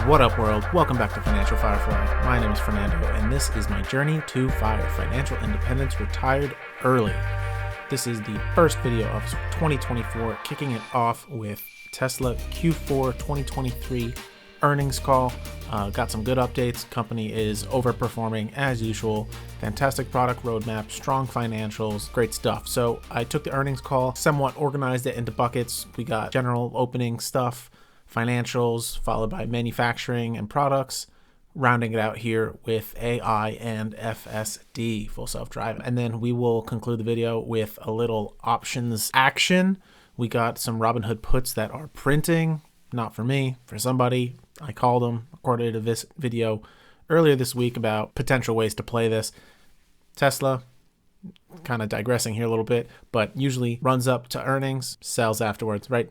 What up, world? Welcome back to Financial Firefly. My name is Fernando, and this is my journey to FIRE, financial independence, retired early. This is the first video of 2024, kicking it off with Tesla Q4 2023 earnings call. Got some good updates. Company is overperforming as usual. Fantastic product roadmap, strong financials, great stuff. So I took the earnings call, somewhat organized it into buckets. We got general opening stuff, financials, followed by manufacturing and products, rounding it out here with AI and FSD, full self-driving. And then we will conclude the video with a little options action. We got some Robinhood puts that are printing, not for me, for somebody. I called them, recorded this video earlier this week about potential ways to play this. Tesla, kind of digressing here a little bit, but usually runs up to earnings, sells afterwards, right?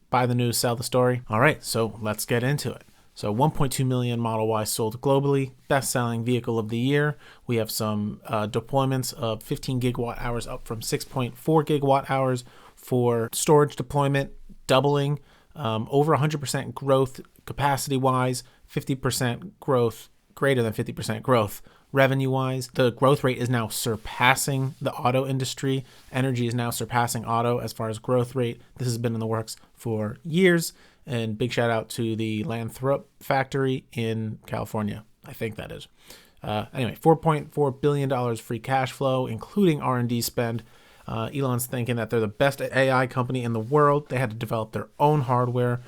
Buy the news, sell the story. All right, so let's get into it. So 1.2 million Model Y sold globally, best-selling vehicle of the year. We have some deployments of 15 gigawatt hours up from 6.4 gigawatt hours for storage deployment, doubling, over 100% growth capacity-wise, 50% growth, greater than 50% growth revenue-wise. The growth rate is now surpassing the auto industry. Energy is now surpassing auto as far as growth rate. This has been in the works for years. And big shout out to the Lathrop factory in California. I think that is. Anyway, $4.4 billion free cash flow, including R&D spend. Elon's thinking that they're the best AI company in the world. They had to develop their own hardware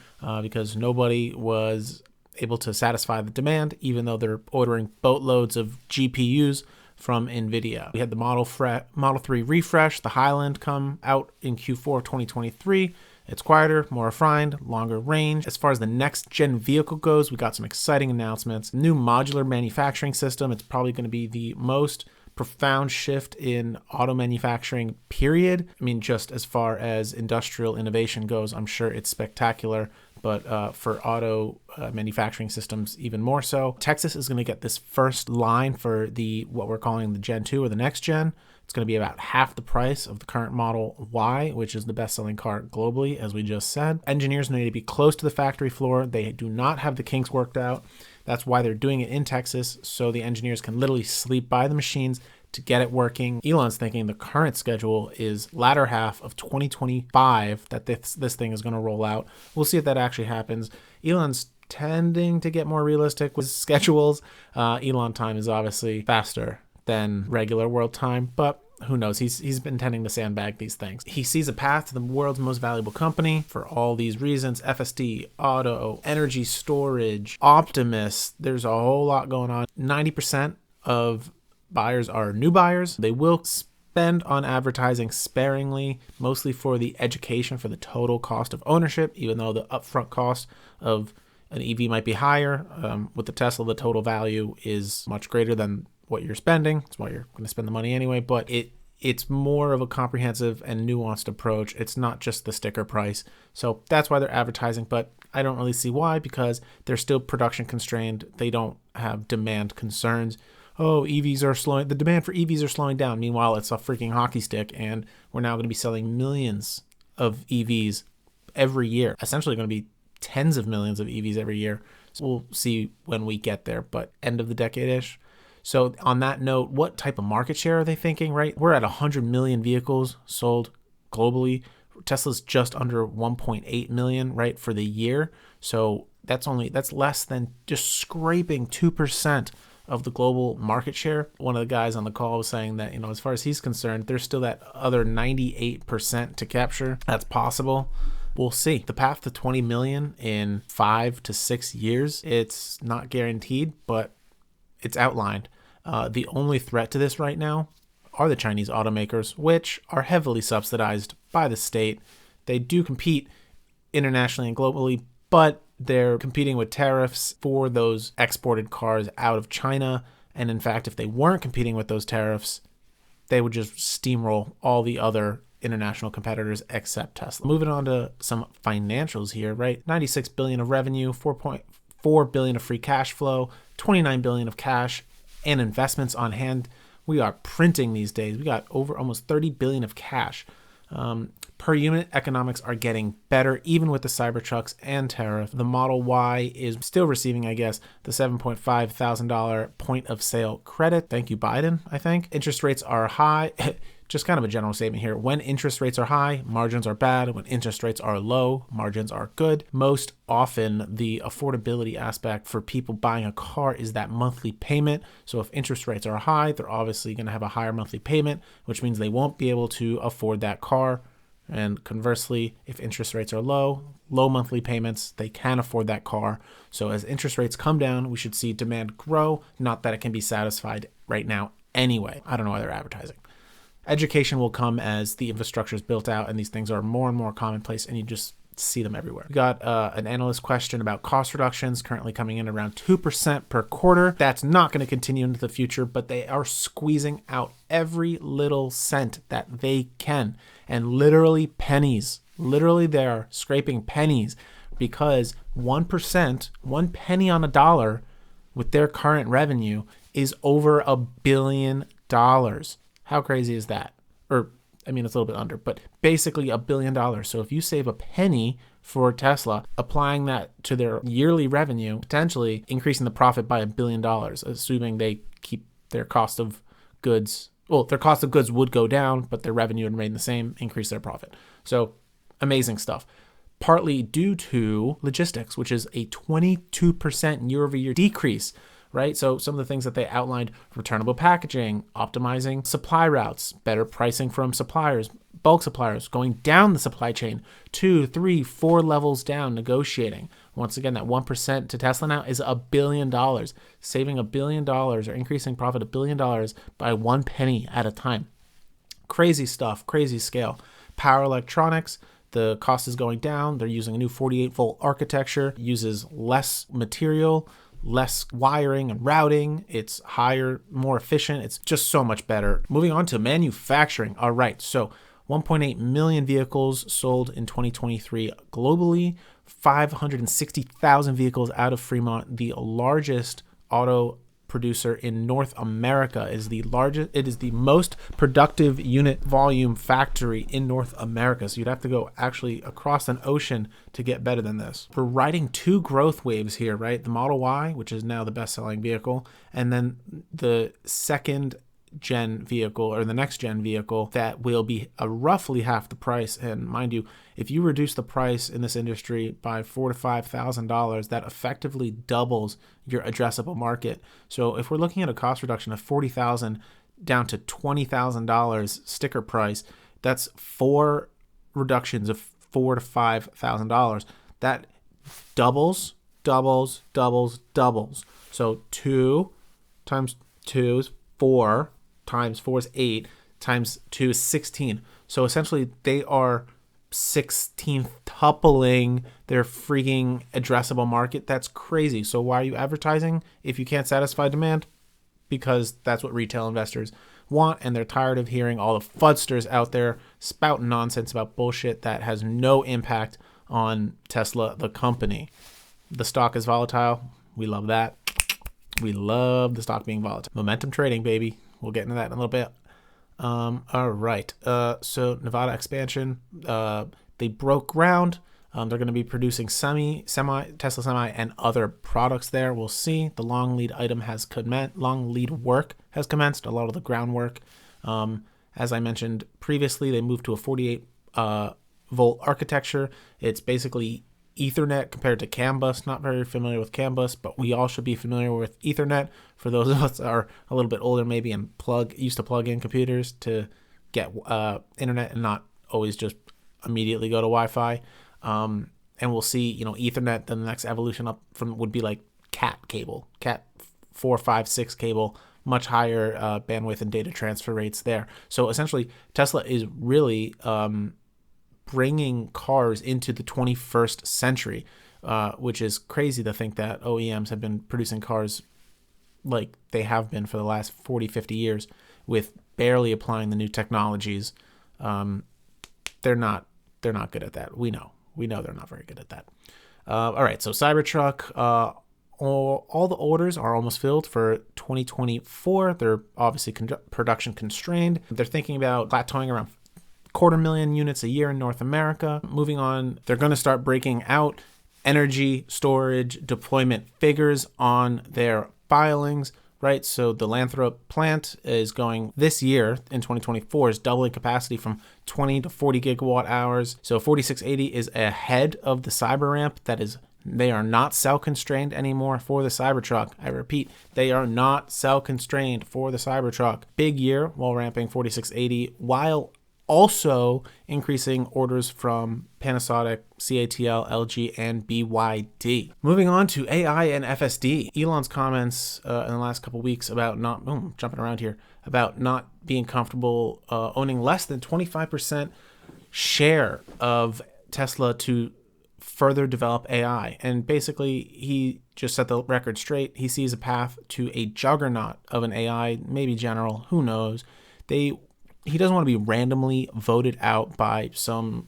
because nobody was able to satisfy the demand, even though they're ordering boatloads of GPUs from NVIDIA. We had the Model 3 refresh, the Highland, come out in Q4 2023. It's quieter, more refined, longer range. As far as the next gen vehicle goes, we got some exciting announcements. New modular manufacturing system. It's probably going to be the most profound shift in auto manufacturing, period. I mean, just as far as industrial innovation goes, I'm sure it's spectacular, but for auto manufacturing systems, even more so. Texas is going to get this first line for what we're calling the Gen 2 or the next gen. It's going to be about half the price of the current Model Y, which is the best-selling car globally, as we just said. Engineers need to be close to the factory floor. They do not have the kinks worked out. That's why they're doing it in Texas, so the engineers can literally sleep by the machines to get it working. Elon's thinking the current schedule is latter half of 2025 that this thing is going to roll out. We'll see if that actually happens. Elon's tending to get more realistic with schedules. Elon time is obviously faster than regular world time, but who knows? He's been tending to sandbag these things. He sees a path to the world's most valuable company for all these reasons: FSD, auto, energy storage, Optimus. There's a whole lot going on. 90% of buyers are new buyers. They will spend on advertising sparingly, mostly for the education, for the total cost of ownership, even though the upfront cost of an EV might be higher. With the Tesla, the total value is much greater than what you're spending. That's why you're going to spend the money anyway, but it's more of a comprehensive and nuanced approach. It's not just the sticker price. So that's why they're advertising, but I don't really see why, because they're still production constrained. They don't have demand concerns. Oh, EVs are slowing. The demand for EVs are slowing down. Meanwhile, it's a freaking hockey stick, and we're now going to be selling millions of EVs every year. Essentially going to be tens of millions of EVs every year. So we'll see when we get there, but end of the decade-ish. So on that note, what type of market share are they thinking, right? We're at 100 million vehicles sold globally. Tesla's just under 1.8 million, right, for the year. So that's less than just scraping 2% of the global market share. One of the guys on the call was saying that, as far as he's concerned, there's still that other 98% to capture. That's possible. We'll see. The path to 20 million in 5 to 6 years, it's not guaranteed, but it's outlined. The only threat to this right now are the Chinese automakers, which are heavily subsidized by the state. They do compete internationally and globally, but they're competing with tariffs for those exported cars out of China. And in fact, if they weren't competing with those tariffs, they would just steamroll all the other international competitors except Tesla. Moving on to some financials here, right? 96 billion of revenue, 4.4 billion of free cash flow, 29 billion of cash and investments on hand. We are printing these days. We got over almost 30 billion of cash. Per unit economics are getting better, even with the Cybertrucks and tariff. The Model Y is still receiving, I guess, the $7.5 thousand point of sale credit. Thank you, Biden, I think. Interest rates are high. Just kind of a general statement here. When interest rates are high, margins are bad. When interest rates are low, margins are good. Most often, the affordability aspect for people buying a car is that monthly payment. So if interest rates are high, they're obviously going to have a higher monthly payment, which means they won't be able to afford that car. And conversely, if interest rates are low monthly payments, they can afford that car. So as interest rates come down, we should see demand grow. Not that it can be satisfied right now anyway. I don't know why they're advertising. Education will come as the infrastructure is built out and these things are more and more commonplace and you just see them everywhere. We got an analyst question about cost reductions currently coming in around 2% per quarter. That's not going to continue into the future, but they are squeezing out every little cent that they can, and literally pennies. Literally they're scraping pennies because 1%, 1 penny on a dollar with their current revenue is over $1 billion. How crazy is that? Or, I mean, it's a little bit under, but basically $1 billion. So if you save a penny for Tesla, applying that to their yearly revenue, potentially increasing the profit by $1 billion, assuming they keep their cost of goods. Well, their cost of goods would go down, but their revenue would remain the same, increase their profit. So amazing stuff. Partly due to logistics, which is a 22% year-over-year decrease. Right? So some of the things that they outlined: returnable packaging, optimizing supply routes, better pricing from suppliers, bulk suppliers, going down the supply chain, 2, 3, 4 levels down, negotiating. Once again, that 1% to Tesla now is $1 billion, saving $1 billion or increasing profit $1 billion by 1 penny at a time. Crazy stuff, crazy scale. Power electronics, the cost is going down. They're using a new 48-volt architecture, uses less material, less wiring and routing. It's higher, more efficient. It's just so much better. Moving on to manufacturing. All right. So 1.8 million vehicles sold in 2023 globally, 560,000 vehicles out of Fremont, the largest auto producer in North America. Is the largest. It is the most productive unit volume factory in North America. So you'd have to go actually across an ocean to get better than this. We're riding 2 growth waves here, right? The Model Y, which is now the best-selling vehicle, and then the second gen vehicle, or the next gen vehicle, that will be roughly half the price. And mind you, if you reduce the price in this industry by $4,000 to $5,000, that effectively doubles your addressable market. So if we're looking at a cost reduction of $40,000 down to $20,000 sticker price, that's 4 reductions of $4,000 to $5,000. That doubles. So 2 times 2 is 4, times 4 is 8, times 2 is 16. So essentially they are 16th-tupling their freaking addressable market. That's crazy. So why are you advertising if you can't satisfy demand? Because that's what retail investors want, and they're tired of hearing all the fudsters out there spouting nonsense about bullshit that has no impact on Tesla, the company. The stock is volatile. We love that. We love the stock being volatile. Momentum trading, baby. We'll get into that in a little bit. All right. So Nevada expansion. They broke ground. They're going to be producing Tesla Semi, and other products there. We'll see. The long lead work has commenced. A lot of the groundwork. As I mentioned previously, they moved to a 48 volt architecture. It's basically Ethernet compared to CAN bus. Not very familiar with CAN bus, but we all should be familiar with Ethernet. For those of us that are a little bit older maybe and used to plug in computers to get internet and not always just immediately go to Wi-Fi. And we'll see, Ethernet, then the next evolution up from would be like Cat cable, Cat 4, 5, 6 cable, much higher bandwidth and data transfer rates there. So essentially Tesla is really bringing cars into the 21st century, which is crazy to think that OEMs have been producing cars like they have been for the last 40, 50 years with barely applying the new technologies. They're not good at that. We know they're not very good at that. All right, so Cybertruck, all the orders are almost filled for 2024. They're obviously production constrained. They're thinking about plateauing around 250,000 units a year in North America. Moving on, they're going to start breaking out energy storage deployment figures on their filings, right? So the Lathrop plant is going this year in 2024 is doubling capacity from 20 to 40 gigawatt hours. So 4680 is ahead of the Cyberramp. They are not cell constrained anymore for the Cybertruck. I repeat, they are not cell constrained for the Cybertruck. Big year while ramping 4680, while also increasing orders from Panasonic, CATL, LG, and BYD. Moving on to AI and FSD. Elon's comments in the last couple of weeks about about not being comfortable owning less than 25% share of Tesla to further develop AI. And basically, he just set the record straight. He sees a path to a juggernaut of an AI, maybe general, who knows. He doesn't want to be randomly voted out by some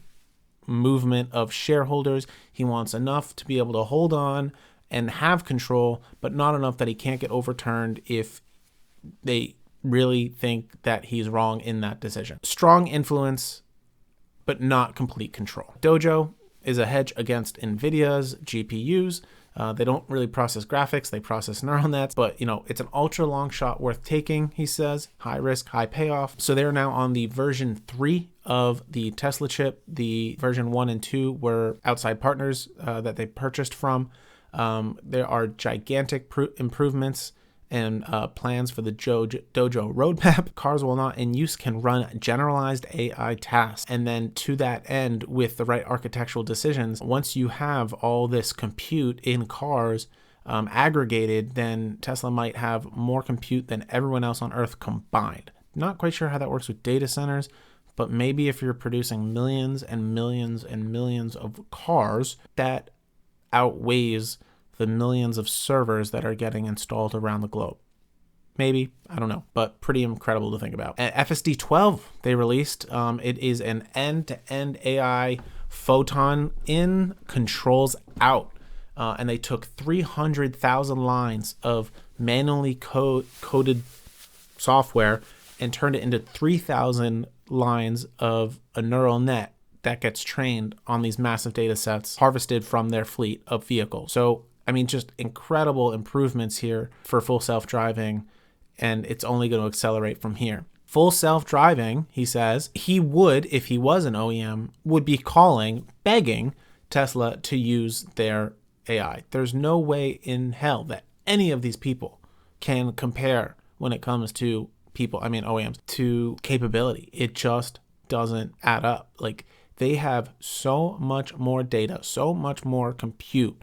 movement of shareholders. He wants enough to be able to hold on and have control, but not enough that he can't get overturned if they really think that he's wrong in that decision. Strong influence, but not complete control. Dojo is a hedge against NVIDIA's GPUs. They don't really process graphics, they process neural nets, but it's an ultra long shot worth taking, he says. High risk, high payoff. So they're now on the version 3 of the Tesla chip. The version 1 and 2 were outside partners that they purchased from. There are gigantic improvements and plans for the Dojo roadmap. Cars while not in use can run generalized AI tasks. And then to that end, with the right architectural decisions, once you have all this compute in cars aggregated, then Tesla might have more compute than everyone else on Earth combined. Not quite sure how that works with data centers, but maybe if you're producing millions and millions and millions of cars, that outweighs the millions of servers that are getting installed around the globe. Maybe, I don't know, but pretty incredible to think about. At FSD 12, they released, it is an end-to-end AI photon in, controls out. And they took 300,000 lines of manually coded software and turned it into 3,000 lines of a neural net that gets trained on these massive data sets harvested from their fleet of vehicles. So just incredible improvements here for full self-driving, and it's only going to accelerate from here. Full self-driving, he says, he would, if he was an OEM, would be begging Tesla to use their AI. There's no way in hell that any of these people can compare when it comes to OEMs, to capability. It just doesn't add up. They have so much more data, so much more compute,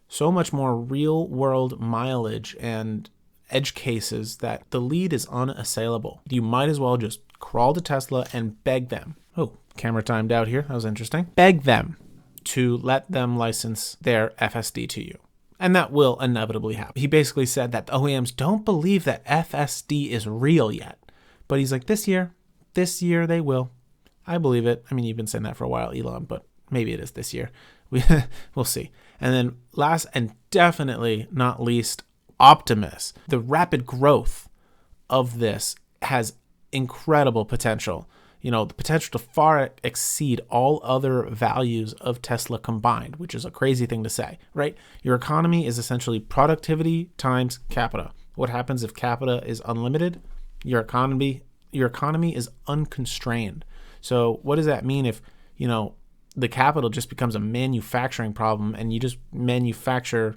so much more real world mileage and edge cases that the lead is unassailable. You might as well just crawl to Tesla and beg them. Oh, camera timed out here. That was interesting. Beg them to let them license their FSD to you. And that will inevitably happen. He basically said that the OEMs don't believe that FSD is real yet. But he's like, this year they will. I believe it. You've been saying that for a while, Elon, but maybe it is this year. We'll see. And then last and definitely not least, Optimus. The rapid growth of this has incredible potential. The potential to far exceed all other values of Tesla combined, which is a crazy thing to say, right? Your economy is essentially productivity times capita. What happens if capita is unlimited? Your economy is unconstrained. So what does that mean if, the capital just becomes a manufacturing problem and you just manufacture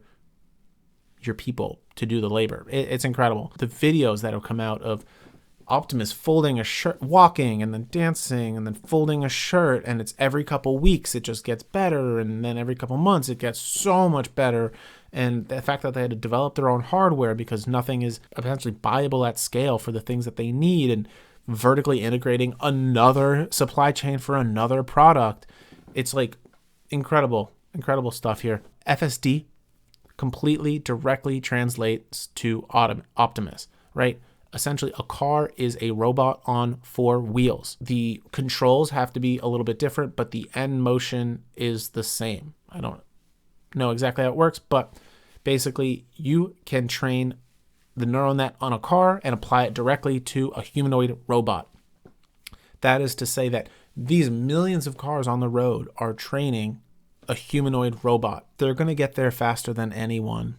your people to do the labor? It's incredible. The videos that have come out of Optimus folding a shirt, walking and then dancing and then folding a shirt, and it's every couple weeks it just gets better, and then every couple months it gets so much better. And the fact that they had to develop their own hardware because nothing is potentially buyable at scale for the things that they need, and vertically integrating another supply chain for another product. It's incredible stuff here. FSD completely directly translates to Optimus, right? Essentially, a car is a robot on 4 wheels. The controls have to be a little bit different, but the end motion is the same. I don't know exactly how it works, but basically you can train the neural net on a car and apply it directly to a humanoid robot. That is to say that these millions of cars on the road are training a humanoid robot. They're going to get there faster than anyone,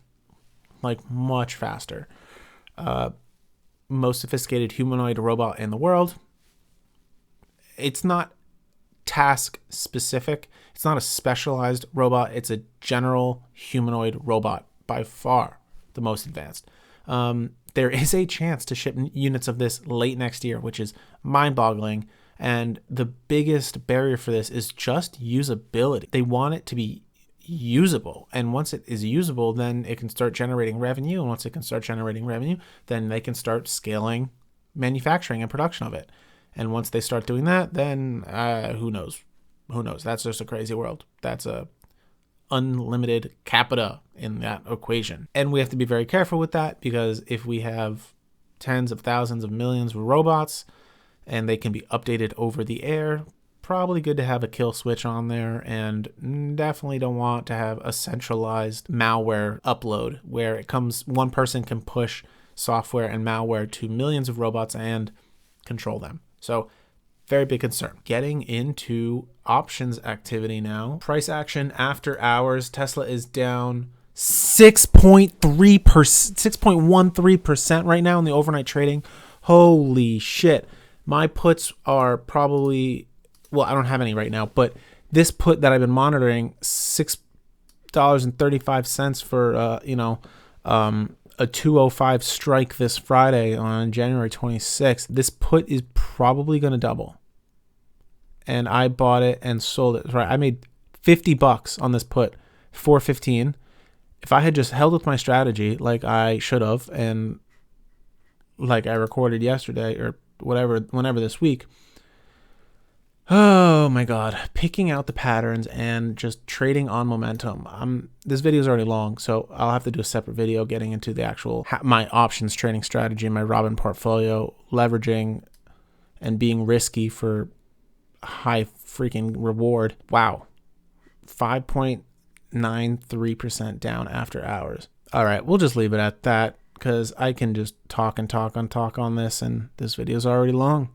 like much faster. Most sophisticated humanoid robot in the world. It's not task specific. It's not a specialized robot. It's a general humanoid robot, by far the most advanced. There is a chance to ship units of this late next year, which is mind-boggling. And the biggest barrier for this is just usability. They want it to be usable. And once it is usable, then it can start generating revenue. And once it can start generating revenue, then they can start scaling manufacturing and production of it. And once they start doing that, then who knows? Who knows? That's just a crazy world. That's a unlimited capita in that equation. And we have to be very careful with that, because if we have tens of thousands of millions of robots and they can be updated over the air, probably good to have a kill switch on there, and definitely don't want to have a centralized malware upload where it comes, one person can push software and malware to millions of robots and control them. So very big concern. Getting into options activity now. Price action after hours. Tesla is down 6.13% right now in the overnight trading. Holy shit. My puts are probably, well, I don't have any right now, but this put that I've been monitoring, $6.35 for, a 205 strike this Friday on January 26th. This put is probably going to double. And I bought it and sold it. Right, I made $50 on this put, $4.15. If I had just held with my strategy like I should have, and like I recorded yesterday or whenever this week, oh my God, picking out the patterns and just trading on momentum. This video is already long, so I'll have to do a separate video getting into the actual my options trading strategy and my Robin portfolio, leveraging and being risky for high freaking reward. Wow, 5.93% down after hours. All right, we'll just leave it at that, because I can just talk on this, and this video is already long.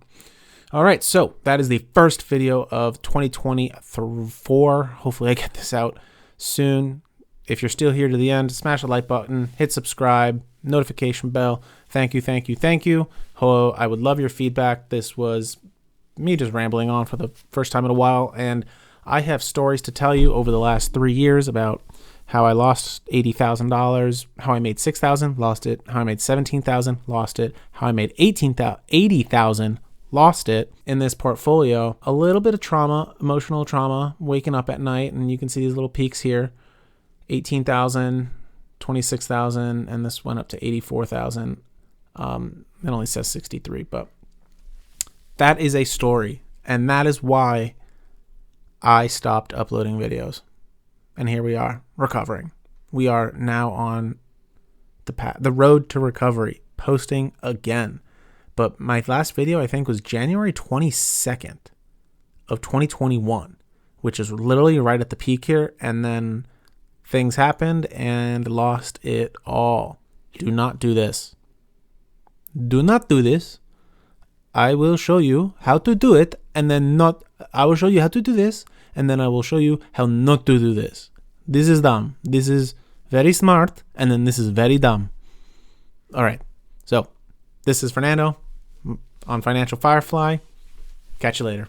All right, so that is the first video of 2024. Hopefully I get this out soon. If you're still here to the end, smash the like button, hit subscribe, notification bell. Thank you. I would love your feedback. This was me just rambling on for the first time in a while, and I have stories to tell you over the last 3 years about how I lost $80,000, how I made $6,000, lost it, how I made $17,000, lost it, how I made $80,000, lost it in this portfolio. A little bit of trauma, emotional trauma, waking up at night, and you can see these little peaks here, 18,000, 26,000, and this went up to 84,000. It only says 63, but that is a story, and that is why I stopped uploading videos. And here we are, recovering. We are now on the road to recovery, posting again. But my last video, I think, was January 22nd of 2021, which is literally right at the peak here. And then things happened and lost it all. Do not do this. Do not do this. I will show you how to do it, and then I will show you how to do this, and then I will show you how not to do this. This is dumb. This is very smart, and then this is very dumb. All right. So this is Fernando on Financial Firefly. Catch you later.